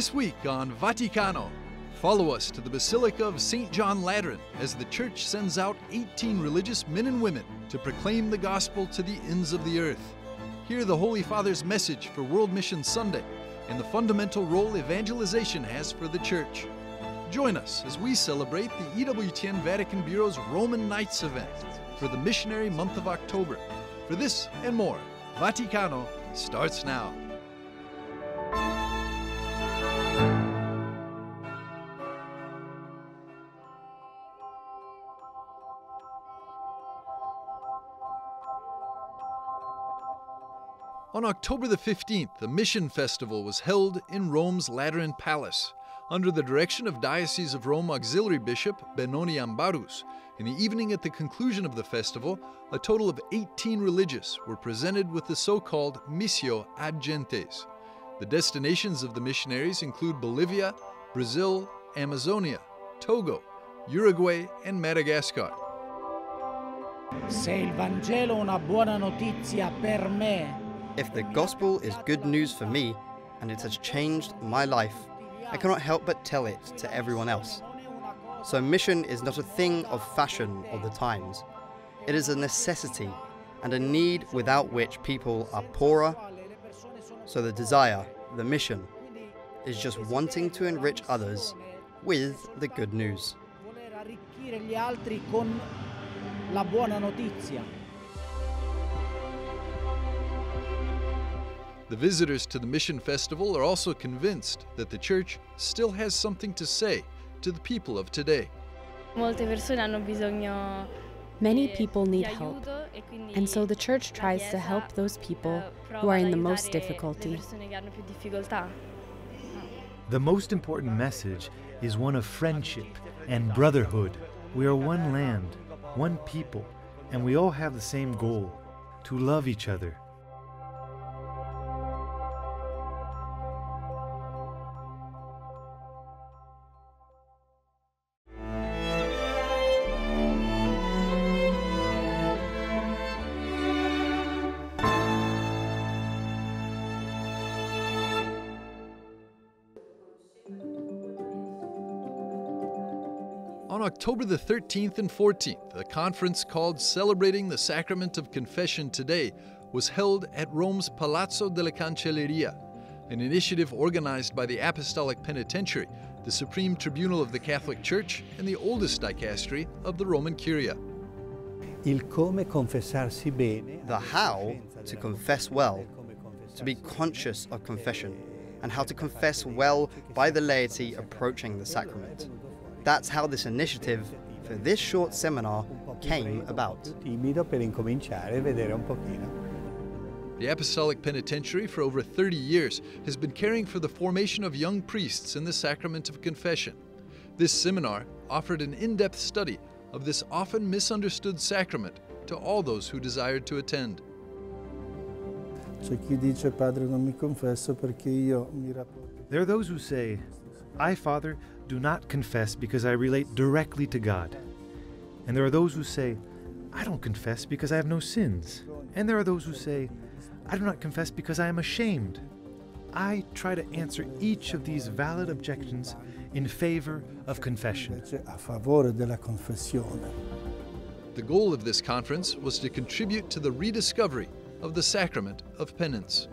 This week on Vaticano, follow us to the Basilica of St. John Lateran as the Church sends out 18 religious men and women to proclaim the gospel to the ends of the earth. Hear the Holy Father's message for World Mission Sunday and the fundamental role evangelization has for the Church. Join us as we celebrate the EWTN Vatican Bureau's Roman Nights event for the missionary month of October. For this and more, Vaticano starts now. On October the 15th, the Mission Festival was held in Rome's Lateran Palace, under the direction of Diocese of Rome Auxiliary Bishop Benoni Ambarus. In the evening at the conclusion of the festival, a total of 18 religious were presented with the so-called Missio ad Gentes. The destinations of the missionaries include Bolivia, Brazil, Amazonia, Togo, Uruguay, and Madagascar. Se il Vangelo una buona notizia per me. If the gospel is good news for me, and it has changed my life, I cannot help but tell it to everyone else. So mission is not a thing of fashion or the times. It is a necessity and a need without which people are poorer. So the desire, the mission, is just wanting to enrich others with the good news. The visitors to the Mission Festival are also convinced that the Church still has something to say to the people of today. Many people need help, and so the Church tries to help those people who are in the most difficulty. The most important message is one of friendship and brotherhood. We are one land, one people, and we all have the same goal, to love each other. On October the 13th and 14th, a conference called Celebrating the Sacrament of Confession Today was held at Rome's Palazzo della Cancelleria, an initiative organized by the Apostolic Penitentiary, the Supreme Tribunal of the Catholic Church and the oldest dicastery of the Roman Curia. The how to confess well, to be conscious of confession, and how to confess well by the laity approaching the sacrament. That's how this initiative for this short seminar came about. The Apostolic Penitentiary for over 30 years has been caring for the formation of young priests in the sacrament of confession. This seminar offered an in-depth study of this often misunderstood sacrament to all those who desired to attend. There are those who say, I, Father, do not confess because I relate directly to God. And there are those who say, I don't confess because I have no sins. And there are those who say, I do not confess because I am ashamed. I try to answer each of these valid objections in favor of confession. The goal of this conference was to contribute to the rediscovery of the sacrament of penance.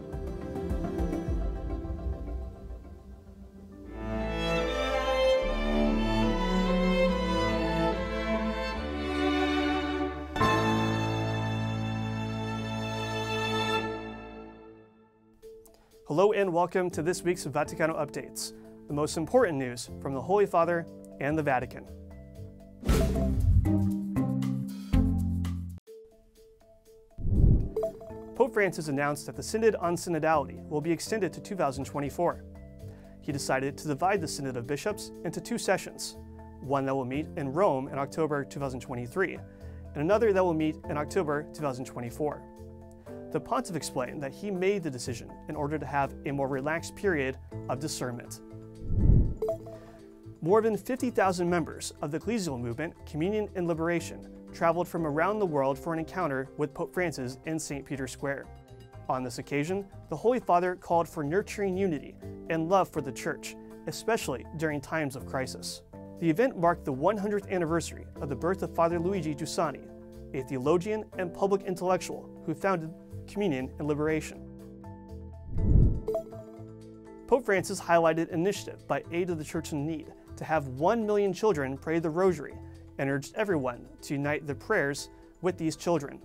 Hello and welcome to this week's Vaticano Updates, the most important news from the Holy Father and the Vatican. Pope Francis announced that the Synod on Synodality will be extended to 2024. He decided to divide the Synod of Bishops into two sessions, one that will meet in Rome in October 2023, and another that will meet in October 2024. The Pontiff explained that he made the decision in order to have a more relaxed period of discernment. More than 50,000 members of the ecclesial movement, Communion and Liberation, traveled from around the world for an encounter with Pope Francis in St. Peter's Square. On this occasion, the Holy Father called for nurturing unity and love for the Church especially during times of crisis. The event marked the 100th anniversary of the birth of Father Luigi Giussani, a theologian and public intellectual who founded Communion and Liberation. Pope Francis highlighted an initiative by Aid of the Church in Need to have 1 million children pray the Rosary and urged everyone to unite their prayers with these children.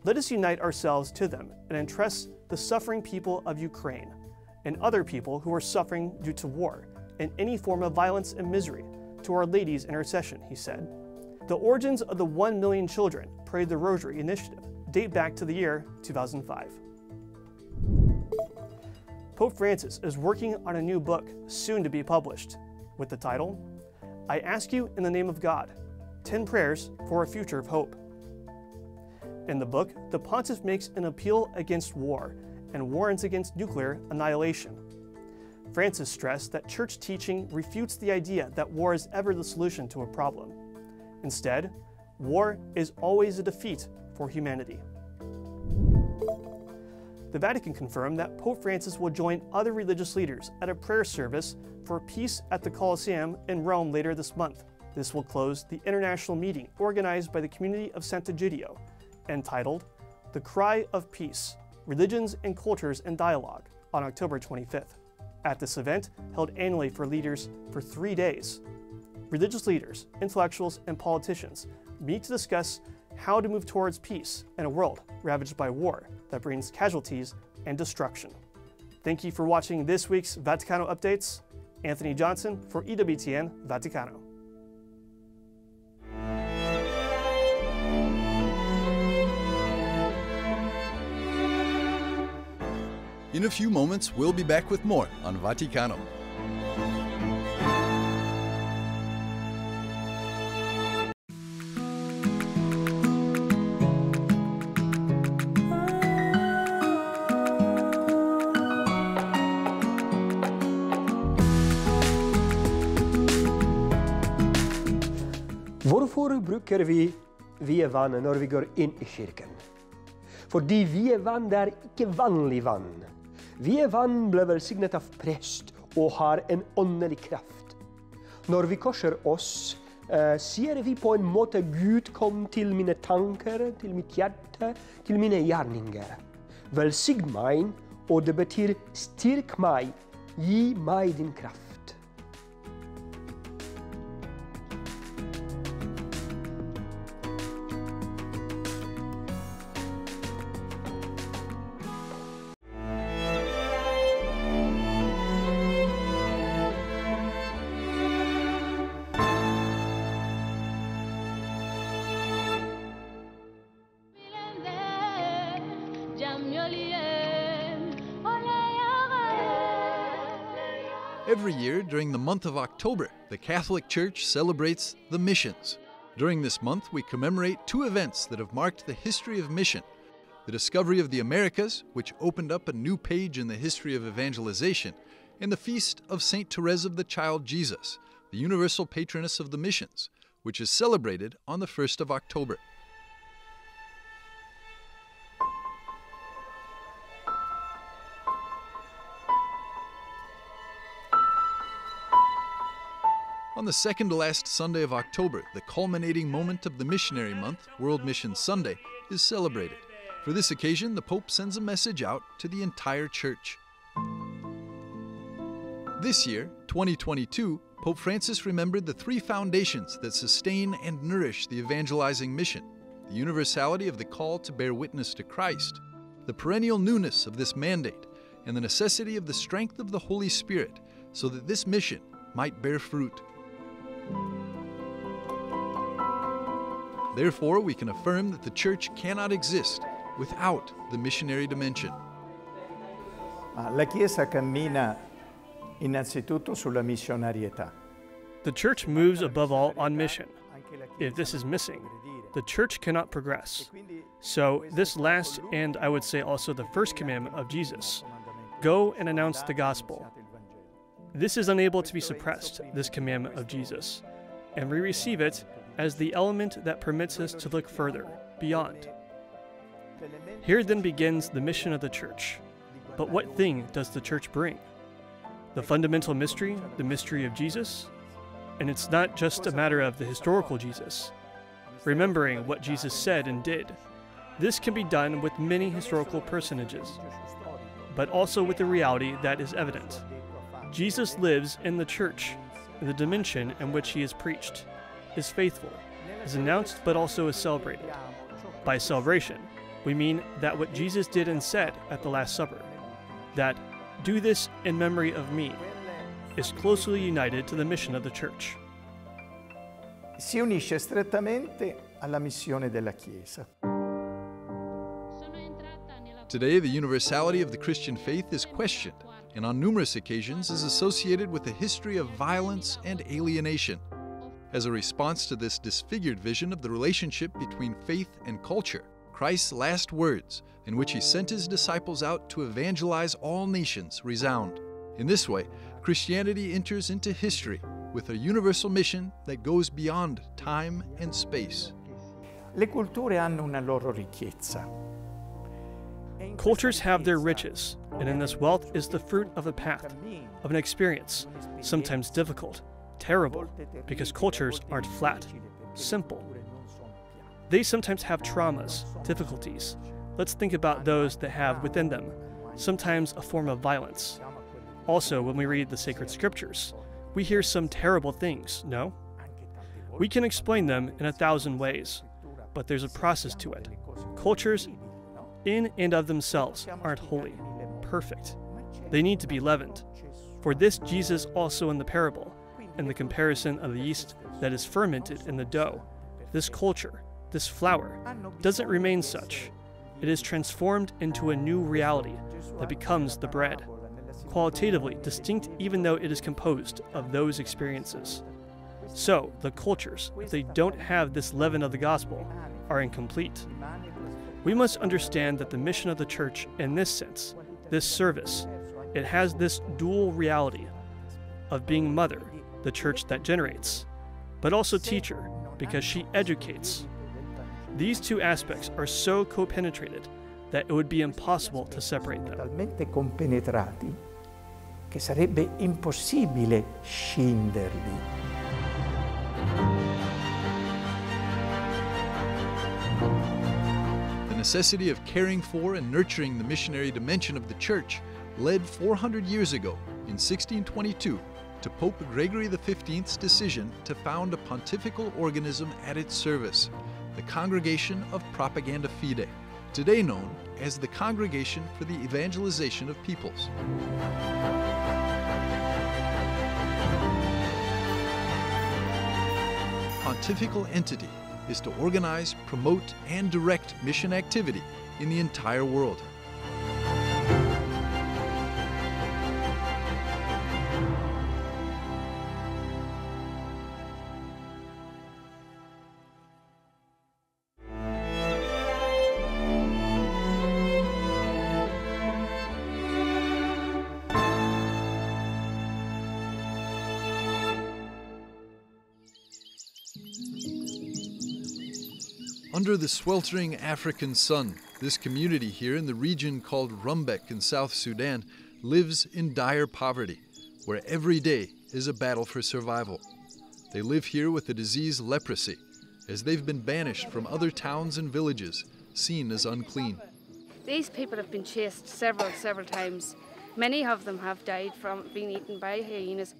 Let us unite ourselves to them and entrust the suffering people of Ukraine and other people who are suffering due to war and any form of violence and misery to Our Lady's intercession, he said. The origins of the 1 million children pray the Rosary initiative date back to the year 2005. Pope Francis is working on a new book soon to be published with the title, I Ask You in the Name of God, 10 Prayers for a Future of Hope. In the book, the pontiff makes an appeal against war and warns against nuclear annihilation. Francis stressed that church teaching refutes the idea that war is ever the solution to a problem. Instead, war is always a defeat for humanity. The Vatican confirmed that Pope Francis will join other religious leaders at a prayer service for peace at the Colosseum in Rome later this month. This will close the international meeting organized by the community of Sant'Egidio, entitled The Cry of Peace, Religions and Cultures in Dialogue, on October 25th. At this event, held annually for leaders for 3 days, religious leaders, intellectuals, and politicians meet to discuss how to move towards peace in a world ravaged by war that brings casualties and destruction. Thank you for watching this week's Vaticano Updates. Anthony Johnson for EWTN Vaticano. In a few moments, we'll be back with more on Vaticano. Hvorfor bruker vi vievann når vi går inn i kirken? Fordi vievann er ikke vanlig vann. Vievann ble velsignet av prest og har en åndelig kraft. Når vi korser oss, sier vi på en måte Gud kom til mine tanker, til mitt hjerte, til mine gjerninger. Velsign meg, og det betyr styrk meg, gi meg din kraft. Every year, during the month of October, the Catholic Church celebrates the missions. During this month, we commemorate 2 events that have marked the history of mission. The discovery of the Americas, which opened up a new page in the history of evangelization, and the feast of St. Therese of the Child Jesus, the universal patroness of the missions, which is celebrated on the 1st of October. On the second to last Sunday of October, the culminating moment of the Missionary Month, World Mission Sunday, is celebrated. For this occasion, the Pope sends a message out to the entire Church. This year, 2022, Pope Francis remembered the 3 foundations that sustain and nourish the evangelizing mission: the universality of the call to bear witness to Christ, the perennial newness of this mandate, and the necessity of the strength of the Holy Spirit so that this mission might bear fruit. Therefore, we can affirm that the Church cannot exist without the missionary dimension. La Chiesa cammina innanzitutto sulla missionarietà. The Church moves above all on mission. If this is missing, the Church cannot progress. So this last, and I would say also the first commandment of Jesus, go and announce the gospel. This is unable to be suppressed, this commandment of Jesus, and we receive it as the element that permits us to look further, beyond. Here then begins the mission of the Church. But what thing does the Church bring? The fundamental mystery, the mystery of Jesus, and it's not just a matter of the historical Jesus, remembering what Jesus said and did. This can be done with many historical personages, but also with the reality that is evident. Jesus lives in the church, in the dimension in which he is preached, is faithful, is announced, but also is celebrated. By celebration, we mean that what Jesus did and said at the Last Supper, that "do this in memory of me," is closely united to the mission of the Church. Si unisce strettamente alla missione della Chiesa. Today, the universality of the Christian faith is questioned, and on numerous occasions is associated with a history of violence and alienation. As a response to this disfigured vision of the relationship between faith and culture, Christ's last words, in which he sent his disciples out to evangelize all nations, resound. In this way, Christianity enters into history with a universal mission that goes beyond time and space. Le culture hanno una loro ricchezza. Cultures have their riches, and in this wealth is the fruit of a path, of an experience, sometimes difficult, terrible, because cultures aren't flat, simple. They sometimes have traumas, difficulties. Let's think about those that have within them sometimes a form of violence. Also, when we read the sacred scriptures, we hear some terrible things, no? We can explain them in 1,000 ways, but there's a process to it. Cultures, in and of themselves, aren't holy, perfect. They need to be leavened. For this, Jesus also in the parable, in the comparison of the yeast that is fermented in the dough, this culture, this flour, doesn't remain such. It is transformed into a new reality that becomes the bread, qualitatively distinct even though it is composed of those experiences. So, the cultures, if they don't have this leaven of the gospel, are incomplete. We must understand that the mission of the Church, in this sense, this service, it has this dual reality of being mother, the Church that generates, but also teacher, because she educates. These two aspects are so co-penetrated that it would be impossible to separate them. Talmente compenetrati che sarebbe impossibile scinderli. The necessity of caring for and nurturing the missionary dimension of the Church led 400 years ago, in 1622, to Pope Gregory XV's decision to found a pontifical organism at its service, the Congregation of Propaganda Fide, today known as the Congregation for the Evangelization of Peoples. Pontifical entity is to organize, promote, and direct mission activity in the entire world. Under the sweltering African sun, this community here in the region called Rumbek in South Sudan lives in dire poverty, where every day is a battle for survival. They live here with the disease leprosy, as they've been banished from other towns and villages, seen as unclean. These people have been chased several times. Many of them have died from being eaten by hyenas.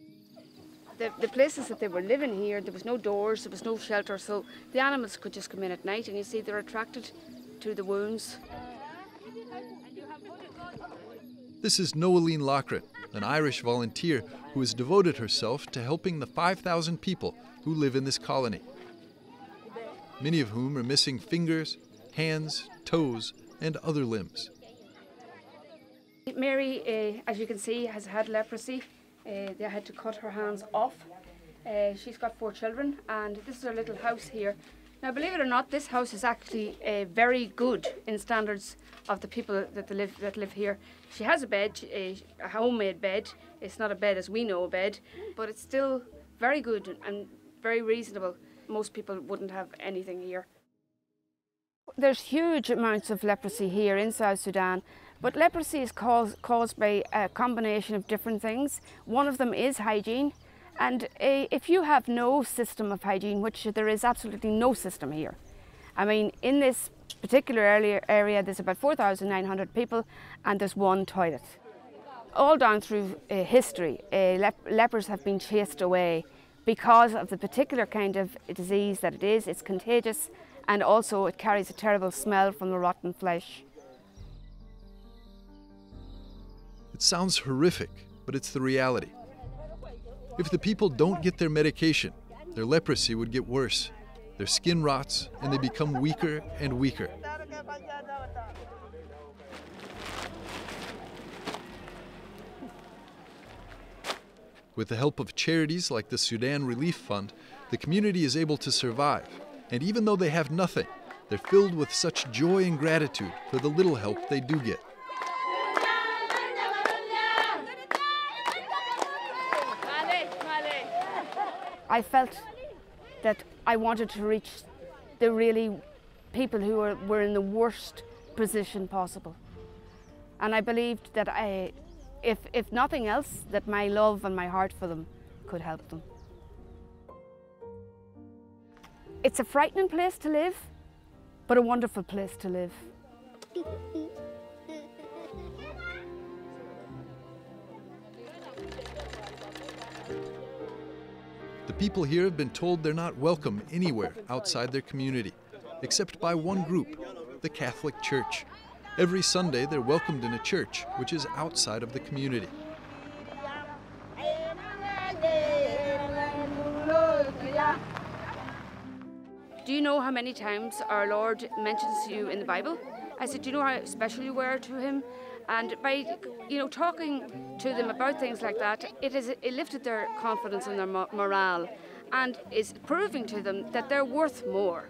The places that they were living here, there was no doors, there was no shelter, so the animals could just come in at night, and you see they're attracted to the wounds. This is Noeline Lochran, an Irish volunteer who has devoted herself to helping the 5,000 people who live in this colony, many of whom are missing fingers, hands, toes, and other limbs. Mary, as you can see, has had leprosy. They had to cut her hands off. She's got 4 children, and this is her little house here. Now, believe it or not, this house is actually very good in standards of the people that live here. She has a bed, a homemade bed. It's not a bed as we know a bed, but it's still very good and very reasonable. Most people wouldn't have anything here. There's huge amounts of leprosy here in South Sudan. But leprosy is caused by a combination of different things. One of them is hygiene. And if you have no system of hygiene, which there is absolutely no system here. I mean, in this particular area there's about 4,900 people and there's one toilet. All down through history, lepers have been chased away because of the particular kind of disease that it is. It's contagious, and also it carries a terrible smell from the rotten flesh. It sounds horrific, but it's the reality. If the people don't get their medication, their leprosy would get worse. Their skin rots and they become weaker and weaker. With the help of charities like the Sudan Relief Fund, the community is able to survive. And even though they have nothing, they're filled with such joy and gratitude for the little help they do get. I felt that I wanted to reach the really people who were in the worst position possible. And I believed that if nothing else, that my love and my heart for them could help them. It's a frightening place to live, but a wonderful place to live. The people here have been told they're not welcome anywhere outside their community, except by one group, the Catholic Church. Every Sunday they're welcomed in a church, which is outside of the community. Do you know how many times our Lord mentions you in the Bible? I said, do you know how special you were to him? And by talking to them about things like that, it lifted their confidence and their morale, and is proving to them that they're worth more.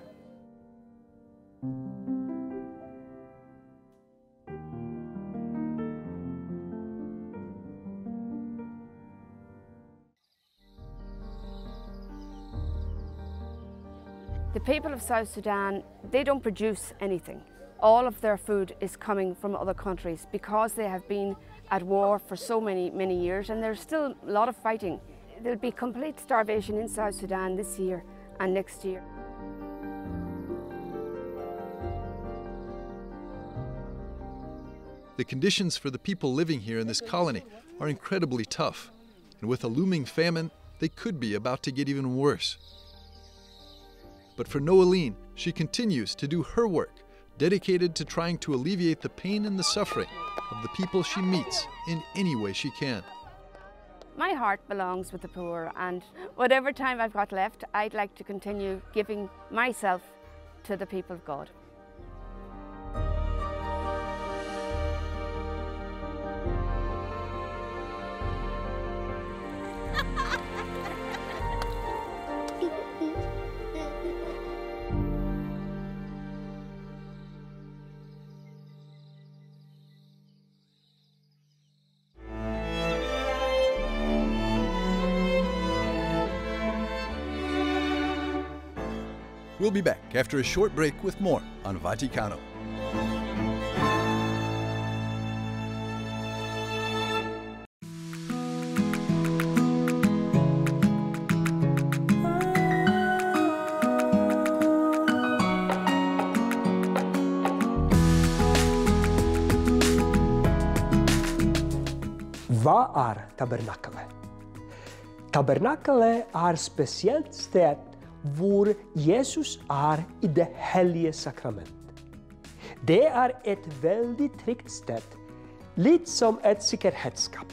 The people of South Sudan, they don't produce anything. All of their food is coming from other countries because they have been at war for so many years, and there's still a lot of fighting. There'll be complete starvation in South Sudan this year and next year. The conditions for the people living here in this colony are incredibly tough, and with a looming famine, they could be about to get even worse. But for Noeline, she continues to do her work, dedicated to trying to alleviate the pain and the suffering of the people she meets in any way she can. My heart belongs with the poor, and whatever time I've got left, I'd like to continue giving myself to the people of God. We'll be back after a short break with more on Vaticano. Hva er tabernakelet? Tabernakelet er spesielt sted hvor Jesus er i det hellige sakrament. Det er et veldig trygt sted, litt som et sikkerhetsskap.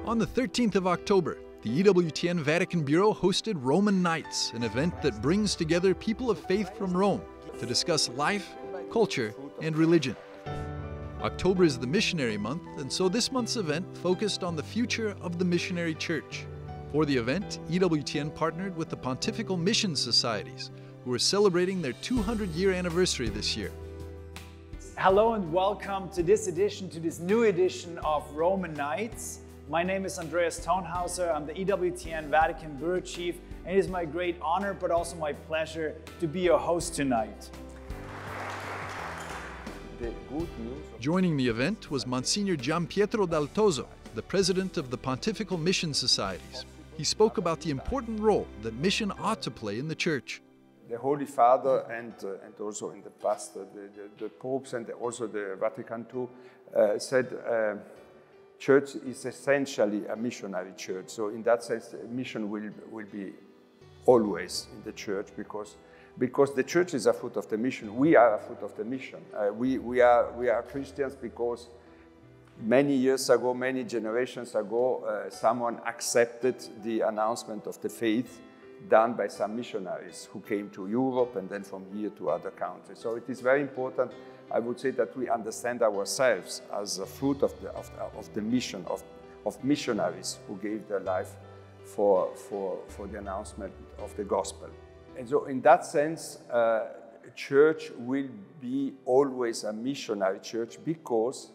On the 13th of October, the EWTN Vatican Bureau hosted Roman Nights, an event that brings together people of faith from Rome to discuss life, culture, and religion. October is the missionary month, and so this month's event focused on the future of the Missionary Church. For the event, EWTN partnered with the Pontifical Mission Societies, who are celebrating their 200-year anniversary this year. Hello and welcome to this new edition of Roman Nights. My name is Andreas Tonhauser. I'm the EWTN Vatican Bureau Chief, and it is my great honor, but also my pleasure, to be your host tonight. Joining the event was Monsignor Gianpietro Daltozo, the president of the Pontifical Mission Societies. He spoke about the important role that mission ought to play in the Church. The Holy Father and also in the past the popes and also the Vatican II said Church is essentially a missionary church. So in that sense, mission will be always in the Church because the Church is a fruit of the mission. We are a fruit of the mission. We are Christians because many years ago, many generations ago, someone accepted the announcement of the faith done by some missionaries who came to Europe and then from here to other countries. So it is very important, I would say, that we understand ourselves as a fruit of the mission of missionaries who gave their life for the announcement of the gospel. And so in that sense, church will be always a missionary church because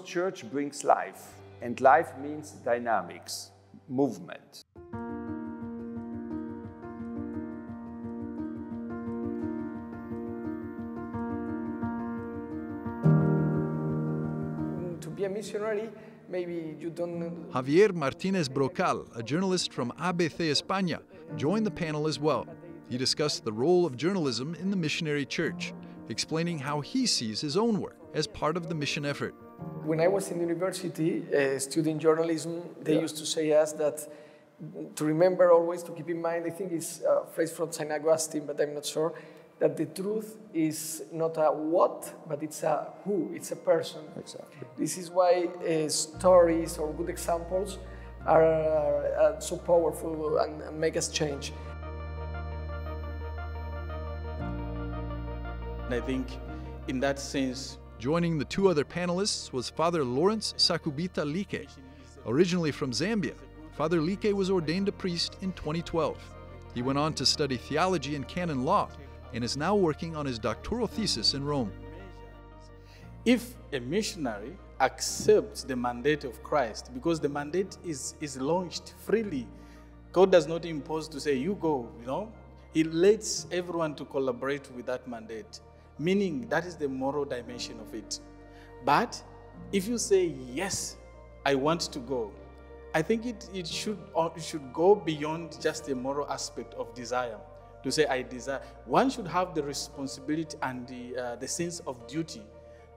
church brings life, and life means dynamics, movement. To be a missionary, maybe you don't know. Javier Martínez Brocal, a journalist from ABC España, joined the panel as well. He discussed the role of journalism in the missionary church, explaining how he sees his own work as part of the mission effort. When I was in university studying journalism, they used to say us that to remember always, to keep in mind, I think it's a phrase from St. Augustine, but I'm not sure, that the truth is not a what, but it's a who, it's a person. Exactly. This is why stories or good examples are so powerful and make us change. I think in that sense, joining the two other panelists was Father Lawrence Sakubita Like. Originally from Zambia, Father Like was ordained a priest in 2012. He went on to study theology and canon law and is now working on his doctoral thesis in Rome. If a missionary accepts the mandate of Christ, because the mandate is launched freely, God does not impose to say, you go, you know. He lets everyone to collaborate with that mandate, meaning that is the moral dimension of it. But if you say, yes, I want to go, I think it should go beyond just the moral aspect of desire. To say, I desire. One should have the responsibility and the sense of duty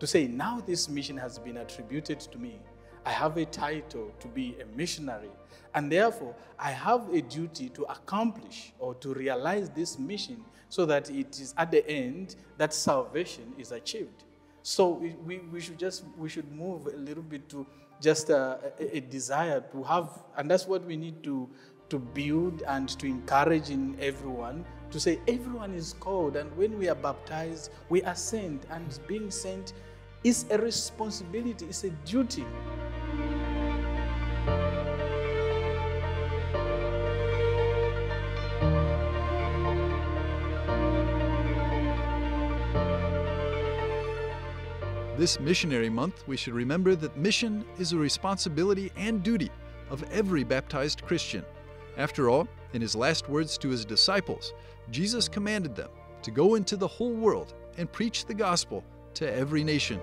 to say, now this mission has been attributed to me. I have a title to be a missionary, and therefore I have a duty to accomplish or to realize this mission so that it is at the end that salvation is achieved. So we should move a little bit to just a desire to have, and that's what we need to build and to encourage in everyone, to say everyone is called, and when we are baptized, we are sent, and being sent is a responsibility, it's a duty. This missionary month, we should remember that mission is a responsibility and duty of every baptized Christian. After all, in his last words to his disciples, Jesus commanded them to go into the whole world and preach the gospel to every nation.